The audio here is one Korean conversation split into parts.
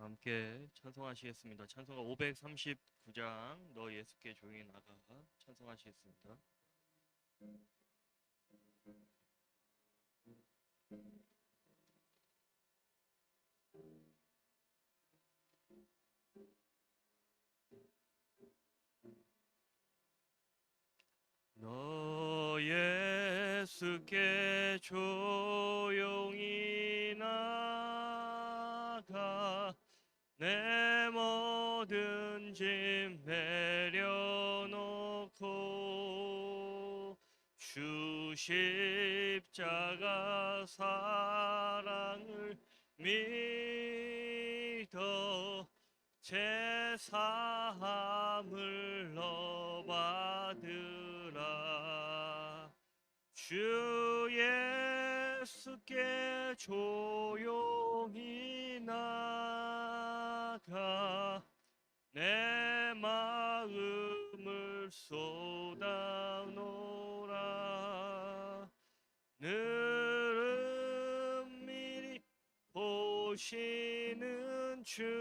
함께 찬송하시겠습니다. 찬송가 539장 너 예수께 조용히 나가 찬송하시겠습니다. 너 예수께 조용히 나가 내 모든 짐 내려놓고 주 십자가 사랑을 믿어 제 사함을 너 받으라. 주 예수께 조용히 나가 내 마음을 쏟아놓으라. 늘은 미리 보시는 주님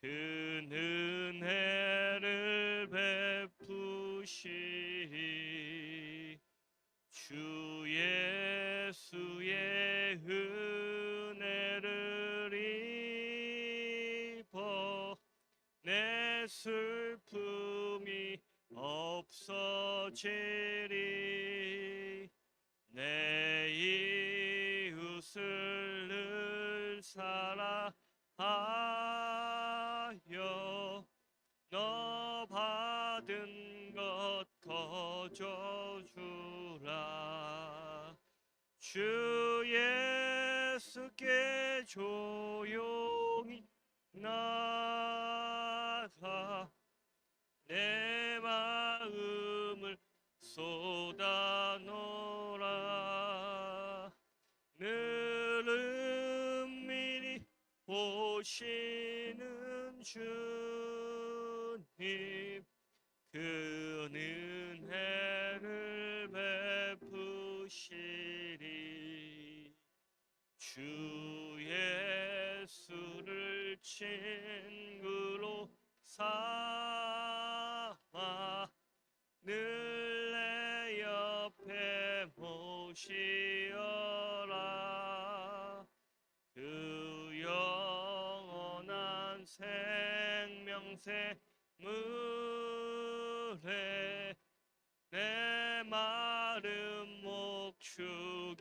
그 은혜 슬픔이 없어지리. 내 이웃을 늘 사랑하여 너 받은 것 거저주라. 주 예수께 조용히 나가 내 마음을 쏟아놓으라. 늘 은밀히 보시는 주님, 그 은혜를 베푸시리. 주 예수를 친구로 삼아 늘 내 옆에 모시어라. 그 영원한 생명새 물에 내 마른 목 죽이어라.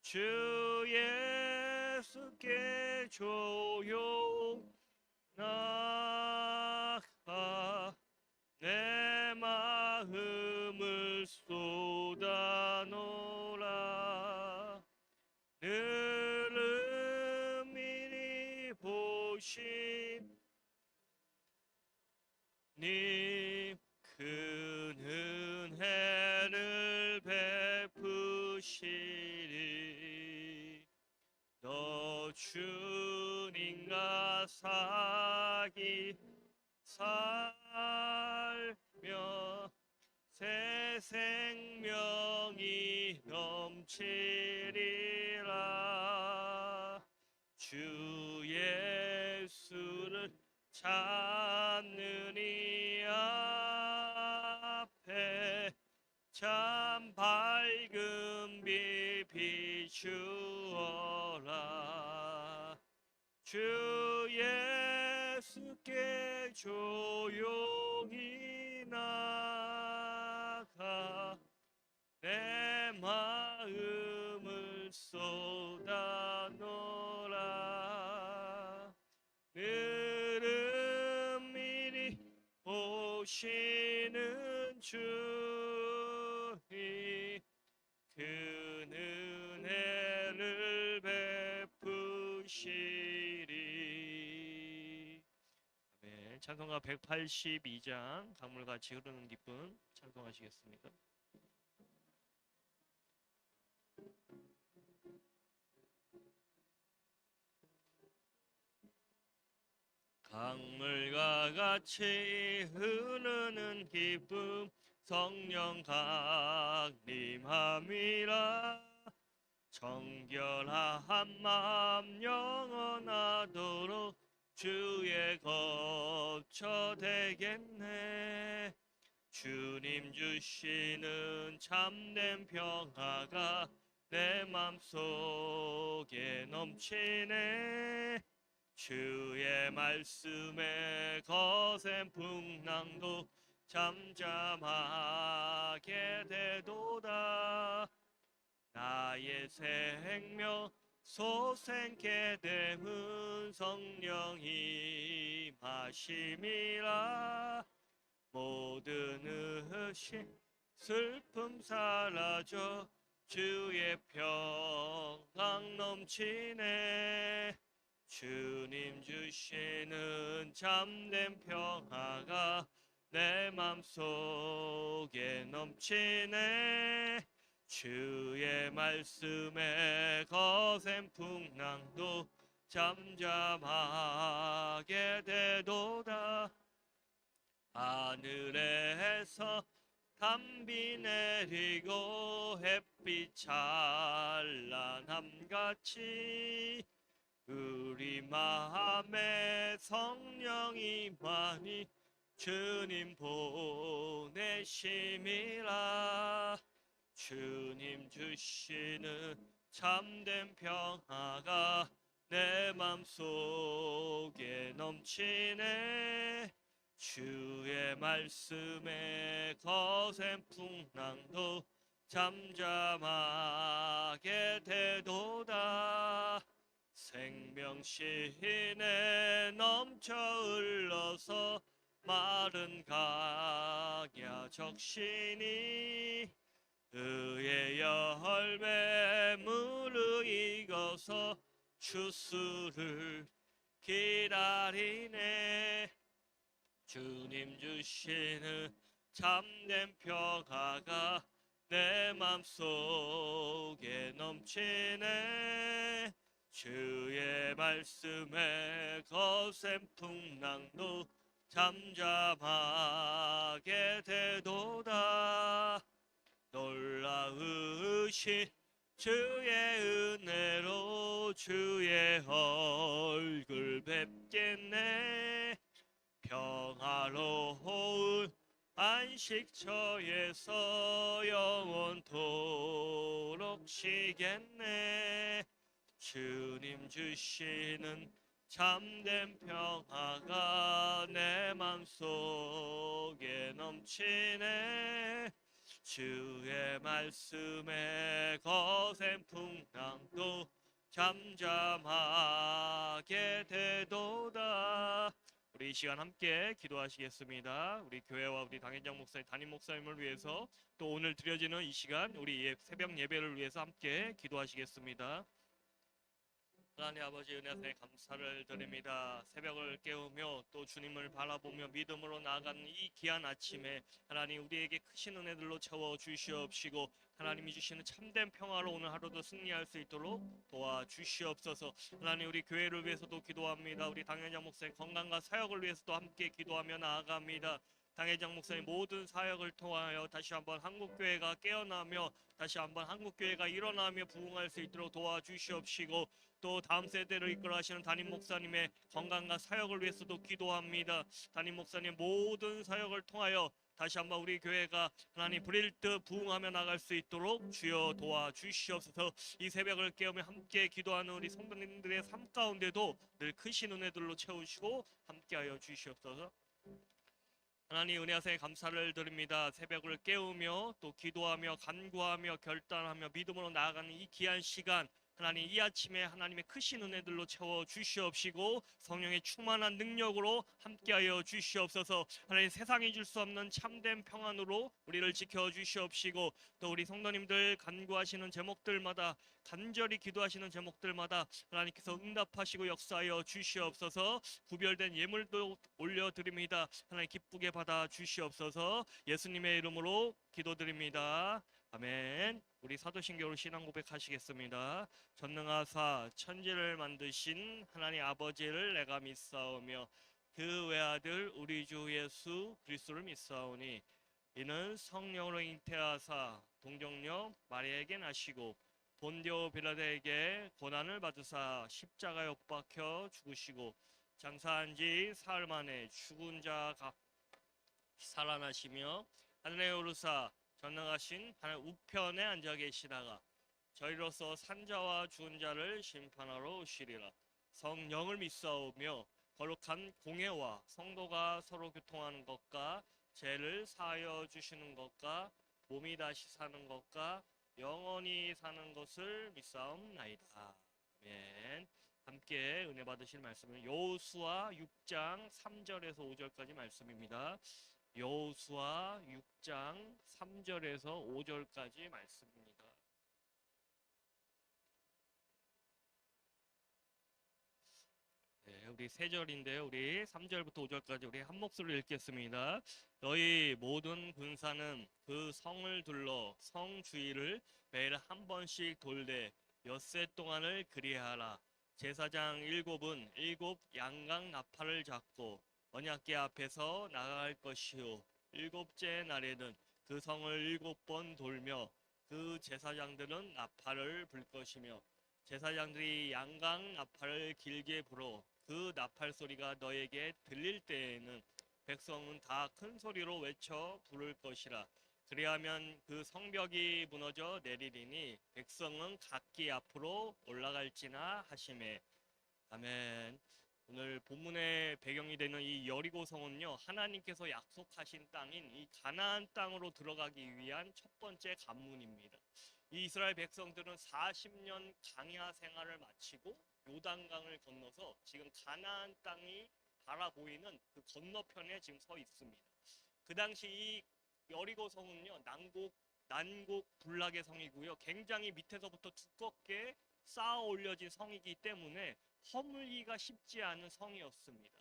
주 예수께 조용 나가 내 마음을 쏟아놓으라. 늘 은밀히 보신 님, 큰 은혜를 베푸시리. 너 주님과 사기 살며 새 생명이 넘치리라. 주 예수를 찾는 이 앞에 참 밝은 빛 비추어라. 주 예수께 조용히 나가 내 마음을 쏟아놓으라. 늘 은밀히 보시는 주님, 그 은혜를 베푸시리. 아멘. 찬송가 182장 강물같이 흐르는 기쁨 찬송하시겠습니다. 강물과 같이 흐르는 기쁨 성령 강림함이라. 정결한 마음 영원하도록 주의 거처 되겠네. 주님 주시는 참된 평화가 내 맘속에 넘치네. 주의 말씀에 거센 풍랑도 잠잠하게 되도다. 나의 생명 솟생케 됨은 성령이 마심이라. 모든 의심 슬픔 사라져 주의 평강 넘치네. 주님 주시는 참된 평화가 내 맘속에 넘치네. 주의 말씀에 거센 풍랑도 잠잠하게 되도다. 하늘에서 담비 내리고 햇빛 찬란함같이 우리 마음에 성령이 많이 주님 보내심이라. 주님 주시는 참된 평화가 내 맘속에 속에 넘치네 주의 말씀에 거센 풍랑도 잠잠하게 되도다 생명신에 넘쳐 흘러서 마른 강야 적시니 의의 열매 무르익어서 추수를 기다리네 주님 주시는 참된 평화가 내 맘속에 넘치네 주의 말씀에 거센 풍랑도 잠잠하게 되도다 놀라우신 주의 은혜로 주의 얼굴 뵙겠네 평화로운 안식처에서 영원토록 쉬겠네 주님 주시는 참된 평화가 내 맘속에 넘치네 주의 말씀에 거센 풍랑도 잠잠하게 되도다 우리 이 시간 함께 기도하시겠습니다. 우리 교회와 우리 당회장 목사님, 담임 목사님을 위해서 또 오늘 드려지는 이 시간 우리 새벽 예배를 위해서 함께 기도하시겠습니다. 하나님 아버지 은혜에 감사를 드립니다. 새벽을 깨우며 또 주님을 바라보며 믿음으로 나아가는 이 귀한 아침에 하나님 우리에게 크신 은혜들로 채워 주시옵시고 하나님이 주시는 참된 평화로 오늘 하루도 승리할 수 있도록 도와주시옵소서. 하나님 우리 교회를 위해서도 기도합니다. 우리 당회장 목사님 건강과 사역을 위해서도 함께 기도하며 나아갑니다. 당회장 목사님 모든 사역을 통하여 다시 한번 한국교회가 깨어나며 다시 한번 한국교회가 일어나며 부흥할 수 있도록 도와주시옵시고 또 다음 세대를 이끌어 하시는 담임 목사님의 건강과 사역을 위해서도 기도합니다. 담임 목사님 모든 사역을 통하여 다시 한번 우리 교회가 하나님 불일듯 부흥하며 나갈 수 있도록 주여 도와주시옵소서. 이 새벽을 깨우며 함께 기도하는 우리 성도님들의 삶 가운데도 늘 크신 은혜들로 채우시고 함께하여 주시옵소서. 하나님 은혜하세 감사를 드립니다. 새벽을 깨우며 또 기도하며 간구하며 결단하며 믿음으로 나아가는 이 귀한 시간 하나님 이 아침에 하나님의 크신 은혜들로 채워 주시옵시고 성령의 충만한 능력으로 함께하여 주시옵소서. 하나님 세상이 줄 수 없는 참된 평안으로 우리를 지켜 주시옵시고 또 우리 성도님들 간구하시는 제목들마다 간절히 기도하시는 제목들마다 하나님께서 응답하시고 역사하여 주시옵소서. 구별된 예물도 올려드립니다. 하나님 기쁘게 받아 주시옵소서. 예수님의 이름으로 기도드립니다. 아멘. 우리 사도신경으로 신앙 고백하시겠습니다. 전능하사 천지를 만드신 하나님 아버지를 내가 믿사오며 그 외아들 우리 주 예수 그리스도를 믿사오니 이는 성령으로 잉태하사 동정녀 마리아에게 나시고 본디오 빌라도에게 고난을 받으사 십자가에 못 박혀 죽으시고 장사한 지 사흘 만에 죽은 자가 살아나시며 하늘에 오르사 전능하신 하늘 우편에 앉아 계시다가 저희로서 산자와 죽은 자를 심판하러 오시리라. 성령을 믿사오며 거룩한 공예와 성도가 서로 교통하는 것과 죄를 사하여 주시는 것과 몸이 다시 사는 것과 영원히 사는 것을 믿사옵나이다. 아멘. 함께 은혜 받으실 말씀은 여호수아 6장 3절에서 5절까지 말씀입니다. 여호수아 6장 3절에서 5절까지 말씀입니다. 네, 우리 세 절인데요. 우리 3절부터 5절까지 우리 한 목소리로 읽겠습니다. 너희 모든 군사는 그 성을 둘러 성 주위를 매일 한 번씩 돌되 엿새 동안을 그리하라. 제사장 7은 7 양강 나팔을 잡고 언약궤 앞에서 나아갈 것이요 일곱째 날에는 그 성을 7번 돌며 그 제사장들은 나팔을 불 것이며 제사장들이 양강 나팔을 길게 불어 그 나팔 소리가 너에게 들릴 때에는 백성은 다 큰 소리로 외쳐 부를 것이라. 그리하면 그 성벽이 무너져 내리리니 백성은 각기 앞으로 올라갈지나 하시매. 아멘. 오늘 본문의 배경이 되는 이 여리고 성은요, 하나님께서 약속하신 땅인 이 가나안 땅으로 들어가기 위한 첫 번째 관문입니다. 이 이스라엘 백성들은 40년 강야 생활을 마치고 요단강을 건너서 지금 가나안 땅이 바라보이는 그 건너편에 지금 서 있습니다. 그 당시 이 여리고 성은요, 난곡 불락의 성이고요, 굉장히 밑에서부터 두껍게 쌓아 올려진 성이기 때문에 허물기가 쉽지 않은 성이었습니다.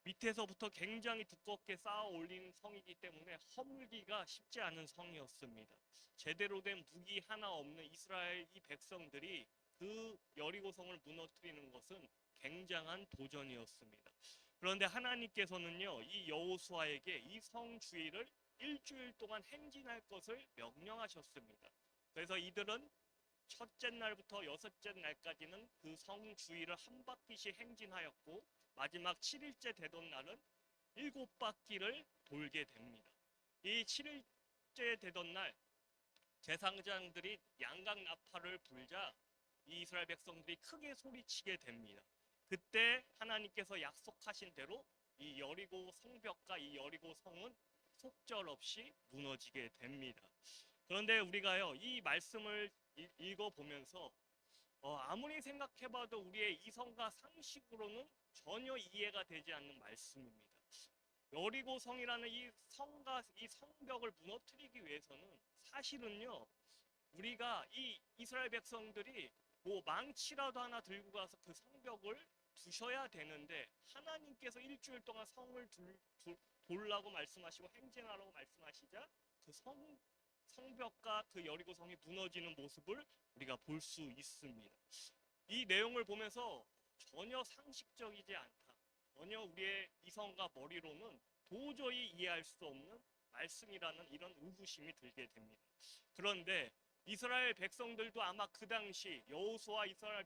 밑에서부터 굉장히 두껍게 쌓아 올린 성이기 때문에 허물기가 쉽지 않은 성이었습니다. 제대로 된 무기 하나 없는 이스라엘 이 백성들이 그 여리고성을 무너뜨리는 것은 굉장한 도전이었습니다. 그런데 하나님께서는요, 이 여호수아에게 이 성 주위를 일주일 동안 행진할 것을 명령하셨습니다. 그래서 이들은 첫째 날부터 여섯째 날까지는 그 성 주위를 한 바퀴씩 행진하였고, 마지막 7일째 되던 날은 7바퀴를 돌게 됩니다. 이 7일째 되던 날 제사장들이 양각 나팔을 불자 이 이스라엘 백성들이 크게 소리치게 됩니다. 그때 하나님께서 약속하신 대로 이 여리고 성벽과 이 여리고 성은 속절없이 무너지게 됩니다. 그런데 우리가요, 이 말씀을 읽어보면서 아무리 생각해봐도 우리의 이성과 상식으로는 전혀 이해가 되지 않는 말씀입니다. 여리고성이라는 이 성과 이 성벽을 무너뜨리기 위해서는 사실은요, 우리가 이 이스라엘 백성들이 뭐 망치라도 하나 들고 가서 그 성벽을 두셔야 되는데, 하나님께서 일주일 동안 성을 돌라고 말씀하시고 행진하라고 말씀하시자 그 성벽과 그 여리고성이 무너지는 모습을 우리가 볼 수 있습니다. 이 내용을 보면서 전혀 상식적이지 않다, 전혀 우리의 이성과 머리로는 도저히 이해할 수 없는 말씀이라는 이런 의구심이 들게 됩니다. 그런데 이스라엘 백성들도 아마 그 당시 여호수아 이스라엘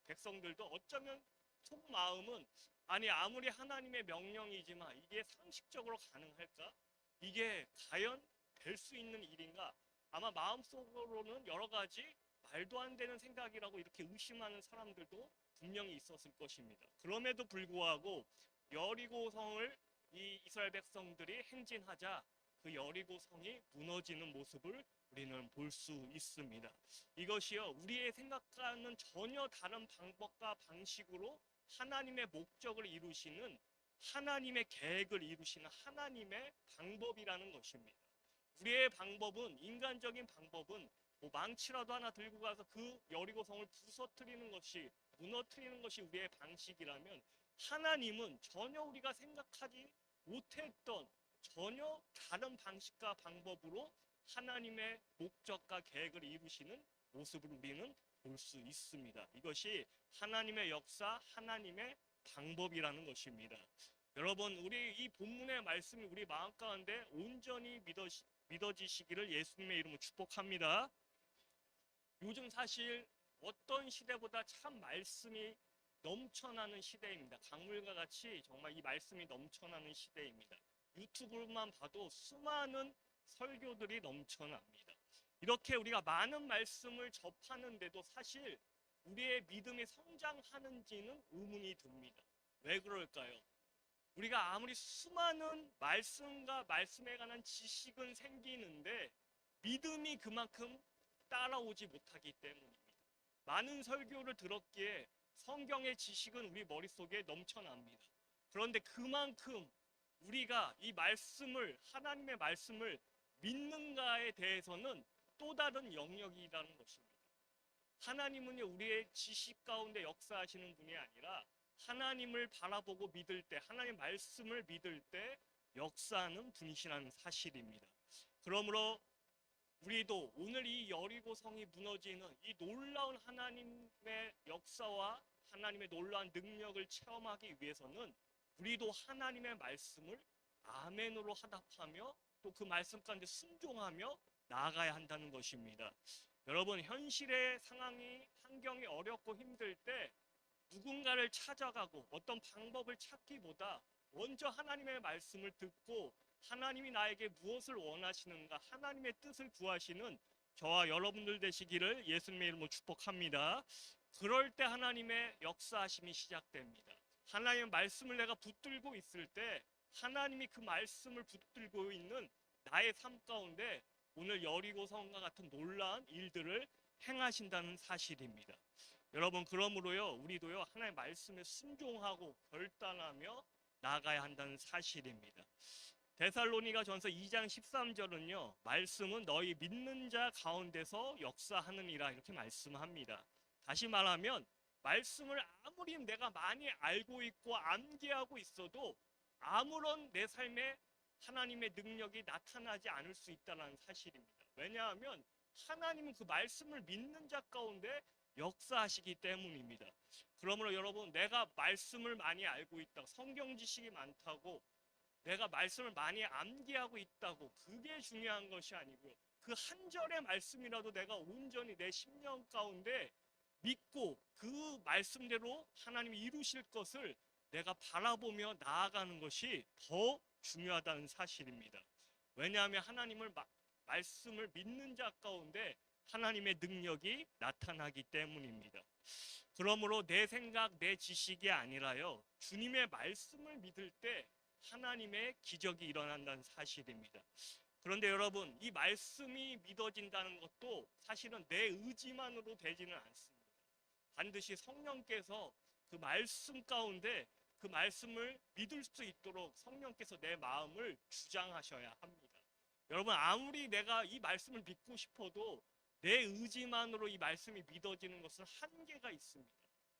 백성들도 어쩌면 속마음은, 아니 아무리 하나님의 명령이지만 이게 상식적으로 가능할까? 이게 과연 될 수 있는 일인가? 아마 마음속으로는 여러 가지 말도 안 되는 생각이라고 이렇게 의심하는 사람들도 분명히 있었을 것입니다. 그럼에도 불구하고 여리고성을 이 이스라엘 백성들이 행진하자 그 여리고성이 무너지는 모습을 우리는 볼 수 있습니다. 이것이요, 우리의 생각과는 전혀 다른 방법과 방식으로 하나님의 목적을 이루시는, 하나님의 계획을 이루시는 하나님의 방법이라는 것입니다. 우리의 방법은, 인간적인 방법은 뭐 망치라도 하나 들고 가서 그 여리고성을 부서뜨리는 것이, 무너뜨리는 것이 우리의 방식이라면, 하나님은 전혀 우리가 생각하지 못했던 전혀 다른 방식과 방법으로 하나님의 목적과 계획을 이루시는 모습을 우리는 볼 수 있습니다. 이것이 하나님의 역사, 하나님의 방법이라는 것입니다. 여러분, 우리 이 본문의 말씀이 우리 마음 가운데 온전히 믿어지시기를 예수님의 이름으로 축복합니다. 요즘 사실 어떤 시대보다 참 말씀이 넘쳐나는 시대입니다. 강물과 같이 정말 이 말씀이 넘쳐나는 시대입니다. 유튜브만 봐도 수많은 설교들이 넘쳐납니다. 이렇게 우리가 많은 말씀을 접하는데도 사실 우리의 믿음이 성장하는지는 의문이 듭니다. 왜 그럴까요? 우리가 아무리 수많은 말씀과 말씀에 관한 지식은 생기는데 믿음이 그만큼 따라오지 못하기 때문입니다. 많은 설교를 들었기에 성경의 지식은 우리 머릿속에 넘쳐납니다. 그런데 그만큼 우리가 이 말씀을, 하나님의 말씀을 믿는가에 대해서는 또 다른 영역이라는 것입니다. 하나님은요, 우리의 지식 가운데 역사하시는 분이 아니라 하나님을 바라보고 믿을 때, 하나님의 말씀을 믿을 때 역사하는 분이시라는 사실입니다. 그러므로 우리도 오늘 이 여리고성이 무너지는 이 놀라운 하나님의 역사와 하나님의 놀라운 능력을 체험하기 위해서는 우리도 하나님의 말씀을 아멘으로 화답하며 또 그 말씀 가운데 순종하며 나아가야 한다는 것입니다. 여러분, 현실의 상황이, 환경이 어렵고 힘들 때 누군가를 찾아가고 어떤 방법을 찾기보다 먼저 하나님의 말씀을 듣고 하나님이 나에게 무엇을 원하시는가, 하나님의 뜻을 구하시는 저와 여러분들 되시기를 예수님의 이름으로 축복합니다. 그럴 때 하나님의 역사하심이 시작됩니다. 하나님의 말씀을 내가 붙들고 있을 때 하나님이 그 말씀을 붙들고 있는 나의 삶 가운데 오늘 여리고성과 같은 놀라운 일들을 행하신다는 사실입니다. 여러분, 그러므로요 우리도요 하나님의 말씀에 순종하고 결단하며 나가야 한다는 사실입니다. 데살로니가 전서 2장 13절은요 말씀은 너희 믿는 자 가운데서 역사하느니라 이렇게 말씀합니다. 다시 말하면 말씀을 아무리 내가 많이 알고 있고 암기하고 있어도 아무런 내 삶에 하나님의 능력이 나타나지 않을 수 있다는 사실입니다. 왜냐하면 하나님은 그 말씀을 믿는 자 가운데 역사하시기 때문입니다. 그러므로 여러분, 내가 말씀을 많이 알고 있다, 성경 지식이 많다고 내가 말씀을 많이 암기하고 있다고 그게 중요한 것이 아니고요. 그 한 절의 말씀이라도 내가 온전히 내 심령 가운데 믿고 그 말씀대로 하나님이 이루실 것을 내가 바라보며 나아가는 것이 더 중요하다는 사실입니다. 왜냐하면 하나님을 말씀을 믿는 자 가운데 하나님의 능력이 나타나기 때문입니다. 그러므로 내 생각, 내 지식이 아니라요 주님의 말씀을 믿을 때 하나님의 기적이 일어난다는 사실입니다. 그런데 여러분, 이 말씀이 믿어진다는 것도 사실은 내 의지만으로 되지는 않습니다. 반드시 성령께서 그 말씀 가운데 그 말씀을 믿을 수 있도록 성령께서 내 마음을 주장하셔야 합니다. 여러분, 아무리 내가 이 말씀을 믿고 싶어도 내 의지만으로 이 말씀이 믿어지는 것은 한계가 있습니다.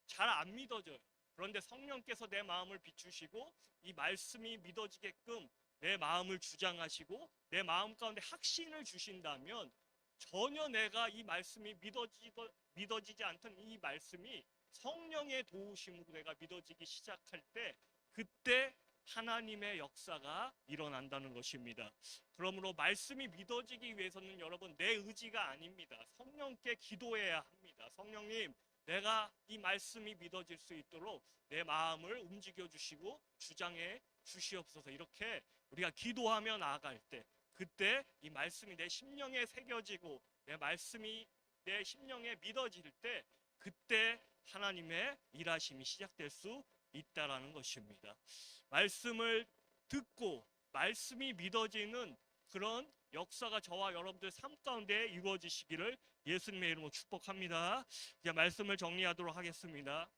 잘 안 믿어져요. 그런데 성령께서 내 마음을 비추시고 이 말씀이 믿어지게끔 내 마음을 주장하시고 내 마음 가운데 확신을 주신다면 전혀 내가 이 말씀이 믿어지지 않던 이 말씀이 성령의 도우심으로 내가 믿어지기 시작할 때 그때 하나님의 역사가 일어난다는 것입니다. 그러므로 말씀이 믿어지기 위해서는 여러분 내 의지가 아닙니다. 성령께 기도해야 합니다. 성령님, 내가 이 말씀이 믿어질 수 있도록 내 마음을 움직여 주시고 주장해 주시옵소서. 이렇게 우리가 기도하며 나아갈 때 그때 이 말씀이 내 심령에 새겨지고 내 말씀이 내 심령에 믿어질 때 그때 하나님의 일하심이 시작될 수 있다라는 것입니다. 말씀을 듣고 말씀이 믿어지는 그런 역사가 저와 여러분들 삶 가운데 이루어지시기를 예수님의 이름으로 축복합니다. 이제 말씀을 정리하도록 하겠습니다.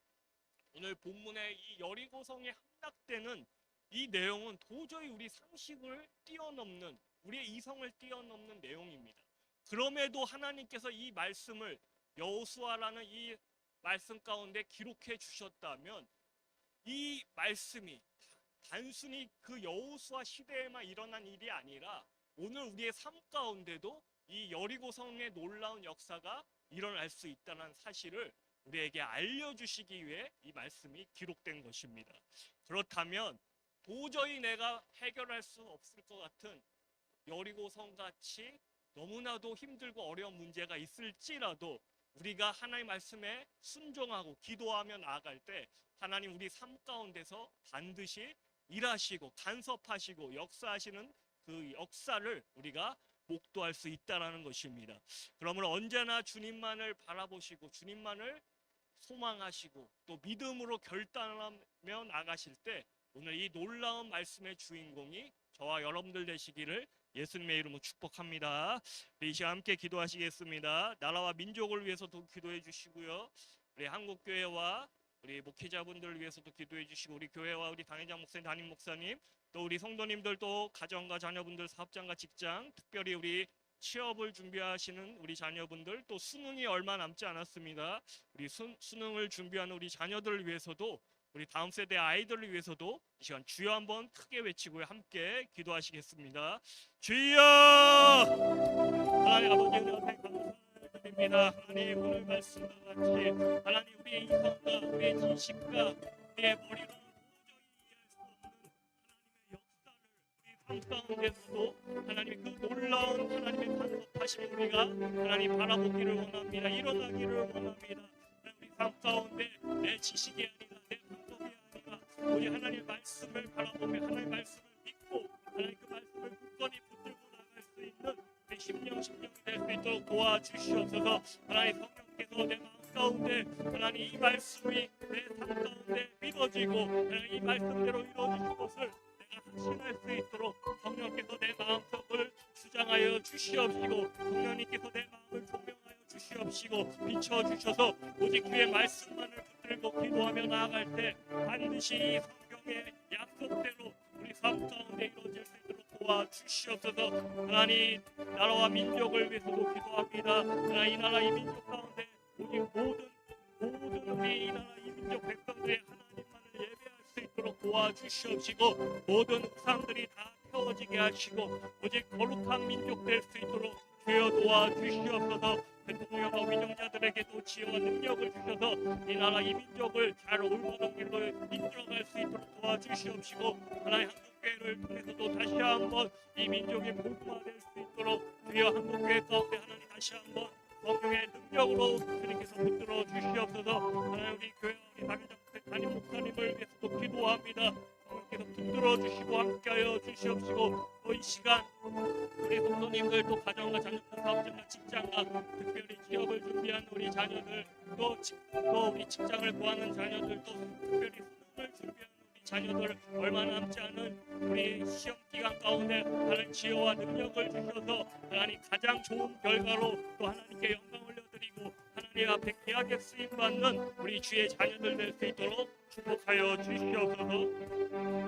오늘 본문의 이 여리고성에 함락되는 이 내용은 도저히 우리 상식을 뛰어넘는, 우리의 이성을 뛰어넘는 내용입니다. 그럼에도 하나님께서 이 말씀을 여호수아라는 이 말씀 가운데 기록해 주셨다면 이 말씀이 단순히 그 여호수아 시대에만 일어난 일이 아니라 오늘 우리의 삶 가운데도 이 여리고성의 놀라운 역사가 일어날 수 있다는 사실을 우리에게 알려주시기 위해 이 말씀이 기록된 것입니다. 그렇다면 도저히 내가 해결할 수 없을 것 같은 여리고성같이 너무나도 힘들고 어려운 문제가 있을지라도 우리가 하나님의 말씀에 순종하고 기도하며 나아갈 때 하나님 우리 삶 가운데서 반드시 일하시고 간섭하시고 역사하시는 그 역사를 우리가 목도할 수 있다는 것입니다. 그러므로 언제나 주님만을 바라보시고 주님만을 소망하시고 또 믿음으로 결단하며 나가실 때 오늘 이 놀라운 말씀의 주인공이 저와 여러분들 되시기를 예수님의 이름으로 축복합니다. 우리 이 시간 함께 기도하시겠습니다. 나라와 민족을 위해서도 기도해 주시고요. 우리 한국교회와 우리 목회자분들을 위해서도 기도해 주시고 우리 교회와 우리 당회장 목사님, 담임 목사님 또 우리 성도님들도 가정과 자녀분들, 사업장과 직장, 특별히 우리 취업을 준비하시는 우리 자녀분들 또 수능이 얼마 남지 않았습니다. 우리 수능을 준비하는 우리 자녀들을 위해서도 우리 다음 세대 아이들을 위해서도 이 시간 주여 한번 크게 외치고 함께 기도하시겠습니다. 주여! 하나님 아버지 은혜 앞에 감사드립니다. 하나님 오늘 말씀과 같이 하나님 우리의 이성과 우리의 지식과 우리의 머리로 삶 가운데서도 하나님 그 놀라운 하나님의 간섭하심을 우리가 하나님 바라보기를 원합니다. 일어나기를 원합니다. 우리 삶 가운데 내 지식이 아니라 내 방법이 아니라 우리 하나님의 말씀을 바라보며 하나님의 말씀을 믿고 하나님 그 말씀을 굳건히 붙들고 나갈 수 있는 우리 심령이 될 수 있도록 도와주시옵소서. 하나님 성령께서 내 마음 가운데 하나님 이 말씀이 내 삶 가운데 믿어 없어지고 이 말씀대로 이루어지실 것을 내가 확신할 수 있도록 성령께서 내 마음속을 주장하여 주시옵시고 성령님께서 내 마음을 조명하여 주시옵시고 비춰주셔서 오직 주의 말씀만을 붙들고 기도하며 나아갈 때 반드시 이 성경의 약속대로 우리 삶 가운데 이루어질 수 있도록 도와주시옵소서. 하나님 나라와 민족을 위해서도 기도합니다. 하나님 이 나라 이 민족 가운데 오직 모든 우리 이 나라 이 민족 백성들의 하나님만을 예배할 수 있도록 도와주시옵시고 모든 우상들이 다 태워지게 하시고 오직 거룩한 민족 될 수 있도록 주여 도와주시옵소서. 대통령과 위정자들에게도 지혜와 능력을 주셔서 이 나라 이 민족을 잘 올바른 길로 이끌어갈 수 있도록 도와주시옵시고 하나님 한국교회를 통해서도 다시 한번 이 민족이 복음화될 수 있도록 주여 한국교회 가운데 하나님 다시 한번 성령의 능력으로 주님께서 붙들어 주시옵소서. 하나님 우리 교회 우리 당회장 담임 목사님을 위해서도 기도합니다. 성령께서 붙들어 주시고 함께하여 주시옵시고 또 이 시간 우리 성도님들 또 가정과 자녀과 사업장과 직장과 특별히 취업을 준비한 우리 자녀들 또 우리 직장을 구하는 자녀들 또 특별히 수능을 준비하는 우리 자녀들 얼마 남지 않은 우리 시험 기간 가운데 하나님 지혜와 능력을 주셔서 하나님 가장 좋은 결과로 또 하나님께 영광 올려드리고 하나님 앞에 귀하게 쓰임받는 우리 주의 자녀들 될 수 있도록 축복하여 주시옵소서.